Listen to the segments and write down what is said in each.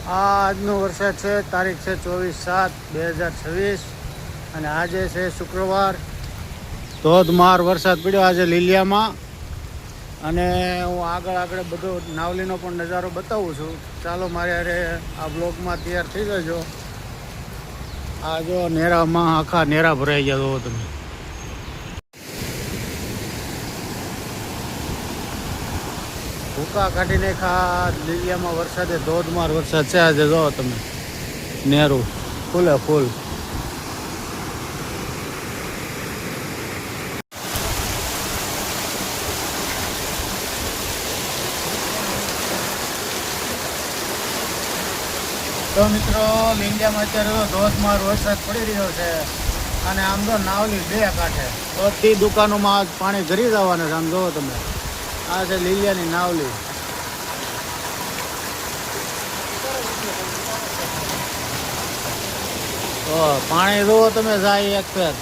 આજનો વરસાદ છે, તારીખ છે 24/7/2026 અને આજે છે શુક્રવાર. ધોધમાર વરસાદ પડ્યો આજે લીલિયામાં અને હું આગળ બધો નાવલીનો પણ નજારો બતાવું છું. ચાલો મારે અરે આ બ્લોગમાં તૈયાર થઈ જજો. આ જો નેરામાં આખા નેરા ભરાઈ ગયા જો તમે. ભૂકા કાઢી નાખા લીલિયામાં વરસાદે. ધોધમાર વરસાદ છે આજે જો તમે. નેરું ફૂલે ફૂલ. તો મિત્રો લીલિયામાં અત્યારે ધોધમાર વરસાદ પડી રહ્યો છે અને આમ તો નાવલી બે કાંઠે બધી દુકાનોમાં આજ પાણી ઘરી જવાના છે. આમ જોવો તમે, આ છે લીલિયાની નાવલી. પાણી જોવો તમે જાય એક ફેર.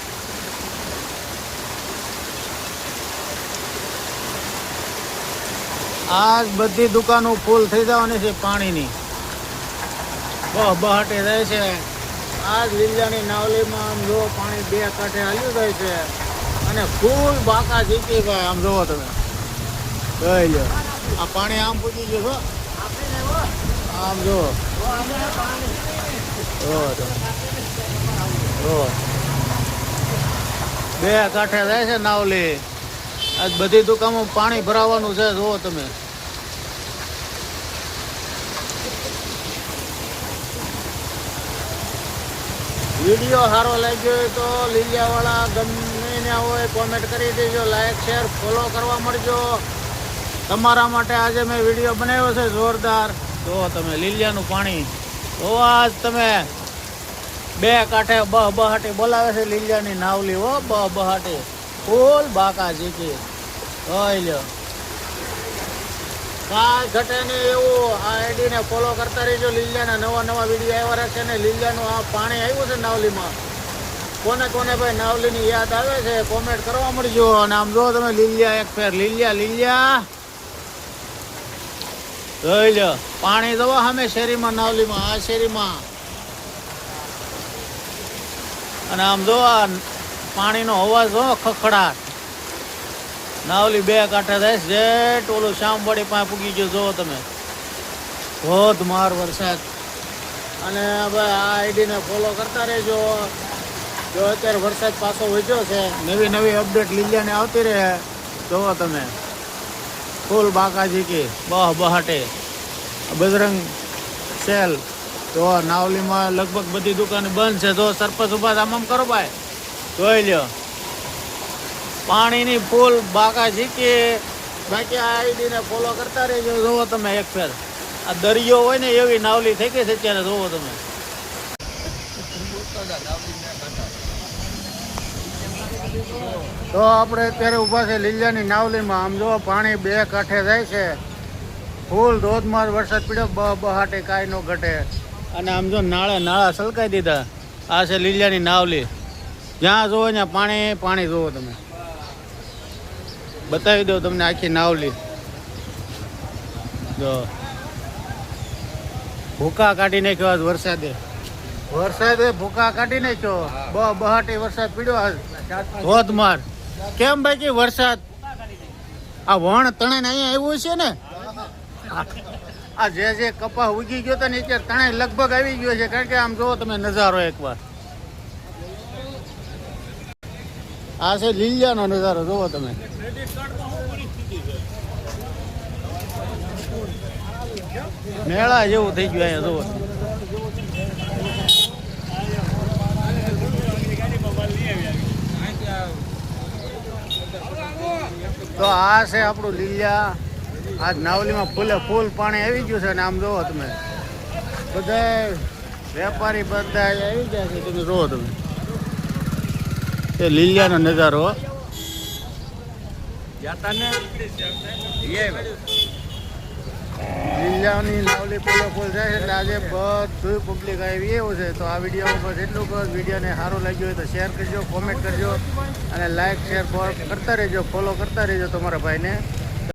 આજ બધી દુકાનો ફૂલ થઈ જવાની છે પાણીની. બહાટે જાય છે. આજ લીલિયાની નાવલીમાં આમ જો પાણી બે કાંઠે હાલ્યું જાય છે અને ફૂલ બાકા જીતી ભાઈ. આમ જોવો તમે, જોઈ લો આ પાણી આમ પૂછી ગયું છો. આમ જો બે કાંઠે જાય છે નાવલી. આજ બધી દુકાનમાં પાણી ભરાવાનું છે. જુઓ તમે, વિડીયો સારો લાગ્યો હોય તો લીલિયાવાળા ગમે ના હોય કોમેન્ટ કરી દેજો, લાઈક શેર ફોલો કરવા મળજો. તમારા માટે આજે મેં વિડીયો બનાવ્યો છે જોરદાર. જો તમે લીલિયાનું પાણી તો આજ તમે બે કાંઠે બહાટી બોલાવે છે લીલિયાની નાવલી. હો બહાટી ફૂલ બાકા જીકી જોઈ લો. કાંઈ ઘટે નહીં એવું. આ આઈડીને ફોલો કરતા રહીજો. લીલિયાના નવા વિડીયો આવ્યા રાખે ને. લીલિયાનું આ પાણી આવ્યું છે નાવલીમાં. કોને ભાઈ નાવલીની યાદ આવે છે કોમેન્ટ કરવા મળજો. અને આમ જો તમે લીલિયા એક ફેર લીલિયા જોઈ લો. પાણી દવા સામે શેરીમાં નાવલીમાં, આ શેરીમાં. અને આમ જો આ પાણીનો અવાજ જો ખખડાટ. નાવલી બે કાંઠે થાય છે. જેટ ઓલું શામવાડી પાસે પૂગી ગયો જો તમે. ધોધમાર વરસાદ. અને હવે આ આઈડીને ફોલો કરતા રહેજો. જો અત્યારે વરસાદ પાછો વધ્યો છે, નવી અપડેટ લીલિયાને આવતી રહે. જોવો તમે ફૂલ બાકાજી કે બહાટે બજરંગ સેલ. તો નાવલીમાં લગભગ બધી દુકાન બંધ છે. જો સરપંચ ઉભા આમ કરો ભાઈ, જોઈ લ્યો. પાણીની ફૂલ બાકા ઝીકી. બાકી આ આઈડીને ફોલો કરતા રહેજો. જોવો તમે એક ફેર આ દરિયો હોય ને એવી નાવલી થઈ ગઈ છે અત્યારે. જોવો તમે. તો આપણે અત્યારે ઊભા છે લીલિયાની નાવલીમાં. આમ જો પાણી બે કાંઠે જાય છે. ફૂલ ધોધમાર વરસાદ પડ્યો બહાટે કાંઈ ન ઘટે. અને આમ જો નાળા સલકાઈ દીધા. આ છે લીલિયાની નાવલી. જ્યાં જોવો ત્યાં પાણી જોવો તમે. બતાવી દઉં તમને આખી નાવલી. જો ભૂકા કાઢી નાખ્યો આજ વરસાદે ભૂકા કાઢી નાખ્યો. બહાટી વરસાદ પડ્યો આજ ધોધમાર. કેમ ભાઈ કે વરસાદ આ વણ તણે અહીંયા આવ્યું છે ને. આ જે કપા ઉગી ગયો હતો ને અત્યારે તણે લગભગ આવી ગયો છે. કારણ કે આમ જોવો તમે નજારો એકવાર. આ છે લીલિયાનો નજારો. જોવો તમે. મેળા જેવું થઈ ગયું અહીંયા. જોવો તો આ છે આપણું લીલિયા. આજ નાવલીમાં ફૂલ પાણી આવી ગયું છે. અને આમ જોવો તમે બધા વેપારી બધા આવી ગયા છે. તમે જોવો તમે એ લીલિયાનો નજારો. લીલિયાની નાવલી ફૂલ જાય છે. એટલે આજે બધું પબ્લિક આવી એવું છે. તો આ વિડીયો બસ એટલું કહો. વિડીયોને સારો લાગ્યો હોય તો શેર કરજો, કોમેન્ટ કરજો અને લાઈક શેર કરતા રહેજો, ફોલો કરતા રહેજો તમારા ભાઈને.